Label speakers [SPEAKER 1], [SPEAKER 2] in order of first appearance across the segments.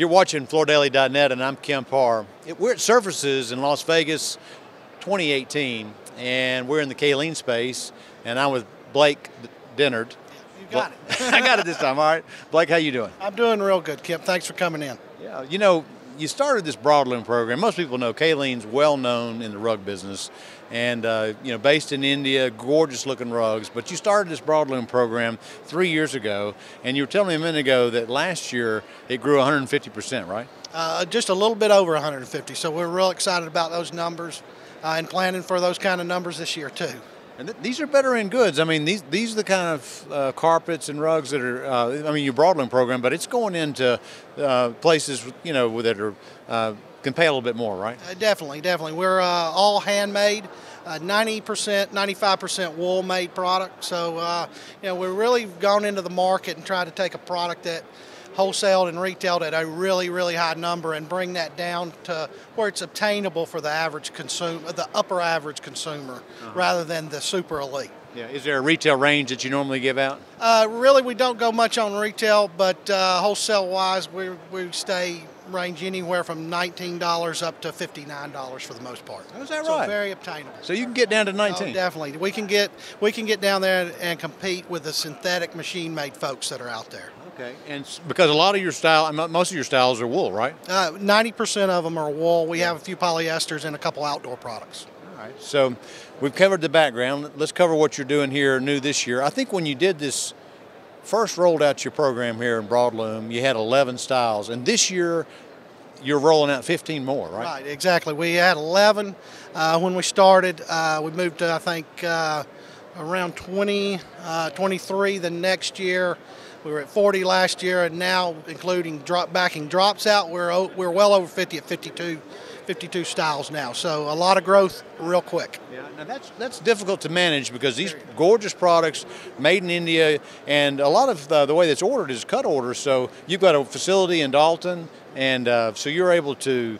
[SPEAKER 1] You're watching FloorDaily.net, and I'm Kim Parr. We're at Surfaces in Las Vegas 2018, and we're in the Kaleen space, and I'm with Blake Dennard.
[SPEAKER 2] You got it.
[SPEAKER 1] I got it this time, all right. Blake, how you doing?
[SPEAKER 2] I'm doing real good, Kim. Thanks for coming in.
[SPEAKER 1] Yeah, you know, you started this Broadloom program. Most people know Kaleen's well known in the rug business, and based in India, gorgeous looking rugs. But you started this Broadloom program 3 years ago, and you were telling me a minute ago that last year it grew 150%, right?
[SPEAKER 2] Just a little bit over 150. So we're real excited about those numbers and planning for those kind of numbers this year too.
[SPEAKER 1] And these are better end goods. I mean, these are the kind of carpets and rugs that are. Your Broadloom program, but it's going into places that are can pay a little bit more, right?
[SPEAKER 2] Definitely. We're all handmade, 90%, 95% wool made product. So we're really gone into the market and tried to take a product that wholesaled and retailed at a really, really high number and bring that down to where it's obtainable for the average consumer, the upper average consumer, rather than the super elite.
[SPEAKER 1] Yeah. Is there a retail range that you normally give out?
[SPEAKER 2] Really, we don't go much on retail, but wholesale-wise, we stay range anywhere from $19 up to $59 for the most part.
[SPEAKER 1] Is that right?
[SPEAKER 2] So very obtainable.
[SPEAKER 1] So you can get down to 19.
[SPEAKER 2] Oh, definitely. We can get down there and compete with the synthetic machine-made folks that are out there.
[SPEAKER 1] Okay, and because a lot of your most of your styles are wool, right?
[SPEAKER 2] 90% of them are wool. We have a few polyesters and a couple outdoor products.
[SPEAKER 1] All right, so we've covered the background. Let's cover what you're doing here new this year. I think when you did this, first rolled out your program here in Broadloom, you had 11 styles, and this year you're rolling out 15 more, right?
[SPEAKER 2] Right, exactly. We had 11 when we started. We moved to, I think, around 20, 23 the next year. We were at 40 last year, and now, including backing drops out, we're well over 50 at 52 styles now. So a lot of growth real quick.
[SPEAKER 1] Yeah, now that's difficult to manage because these gorgeous products made in India, and a lot of the way that's ordered is cut orders. So you've got a facility in Dalton, and so you're able to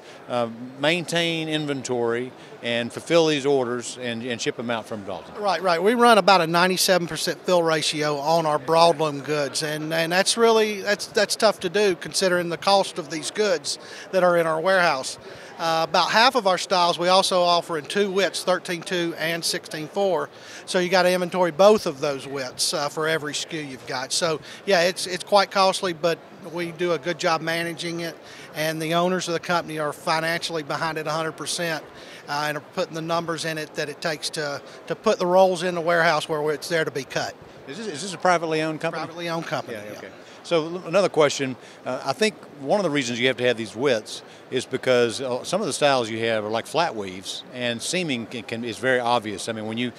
[SPEAKER 1] maintain inventory and fulfill these orders and ship them out from Dalton.
[SPEAKER 2] Right. We run about a 97% fill ratio on our Broadloom goods, and that's tough to do considering the cost of these goods that are in our warehouse. About half of our styles we also offer in two widths, 13.2 and 16.4. So you got to inventory both of those widths for every SKU you've got. So yeah, it's quite costly, but we do a good job managing it, and the owners of the company are financially behind it 100%. And are putting the numbers in it that it takes to put the rolls in the warehouse where it's there to be cut.
[SPEAKER 1] Is this a privately owned company?
[SPEAKER 2] Privately owned company.
[SPEAKER 1] Yeah, okay. So another question, I think one of the reasons you have to have these widths is because some of the styles you have are like flat weaves, and seaming is very obvious. I mean, when you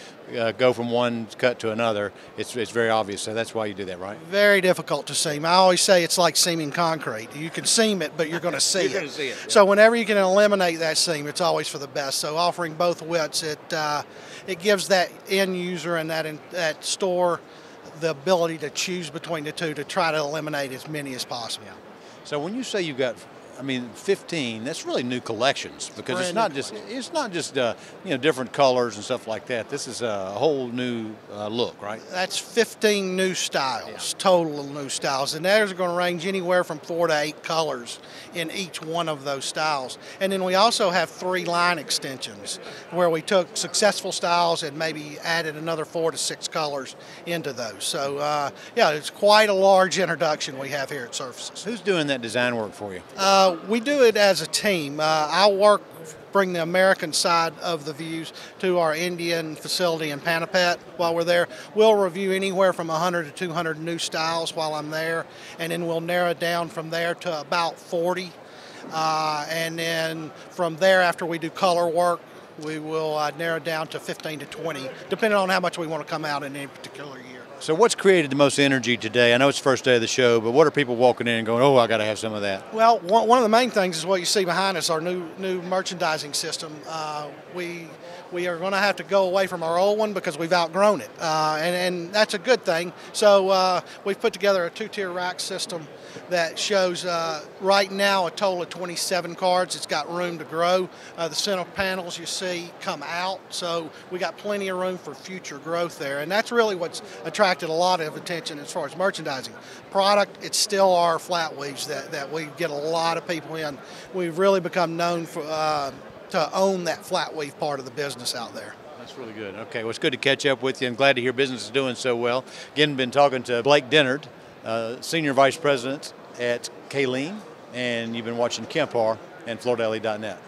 [SPEAKER 1] go from one cut to another, it's very obvious. So that's why you do that, right?
[SPEAKER 2] Very difficult to seam. I always say it's like seaming concrete. You can seam it, but you're going to see it.
[SPEAKER 1] You're going to see it. Yeah.
[SPEAKER 2] So whenever you can eliminate that seam, it's always for the best. So offering both widths, it gives that end user and that store the ability to choose between the two to try to eliminate as many as possible.
[SPEAKER 1] Yeah. So when you say you've got, 15, that's really new collections because it's not just different colors and stuff like that. This is a whole new look, right?
[SPEAKER 2] That's 15 new styles, total new styles, and those are going to range anywhere from 4 to 8 colors in each one of those styles. And then we also have 3 line extensions where we took successful styles and maybe added another 4 to 6 colors into those. So it's quite a large introduction we have here at Surfaces.
[SPEAKER 1] Who's doing that design work for you?
[SPEAKER 2] We do it as a team. I'll bring the American side of the views to our Indian facility in Panipet while we're there. We'll review anywhere from 100 to 200 new styles while I'm there, and then we'll narrow it down from there to about 40. And then from there, after we do color work, we will narrow down to 15 to 20, depending on how much we want to come out in any particular year.
[SPEAKER 1] So what's created the most energy today? I know it's the first day of the show, but what are people walking in and going, oh, I got to have some of that?
[SPEAKER 2] Well, one of the main things is what you see behind us, our new merchandising system. We are going to have to go away from our old one because we've outgrown it, and that's a good thing. So we've put together a 2-tier rack system that shows right now a total of 27 cards. It's got room to grow. The center panels you see come out, so we got plenty of room for future growth there, and that's really what's attracted attracted a lot of attention as far as merchandising. Product, it's still our flat weaves that we get a lot of people in. We've really become known for to own that flat weave part of the business out there.
[SPEAKER 1] That's really good. Okay, well, it's good to catch up with you. I'm glad to hear business is doing so well. Again, been talking to Blake Dennard, Senior Vice President at Kaleen, and you've been watching Kempar and FloorDaily.net.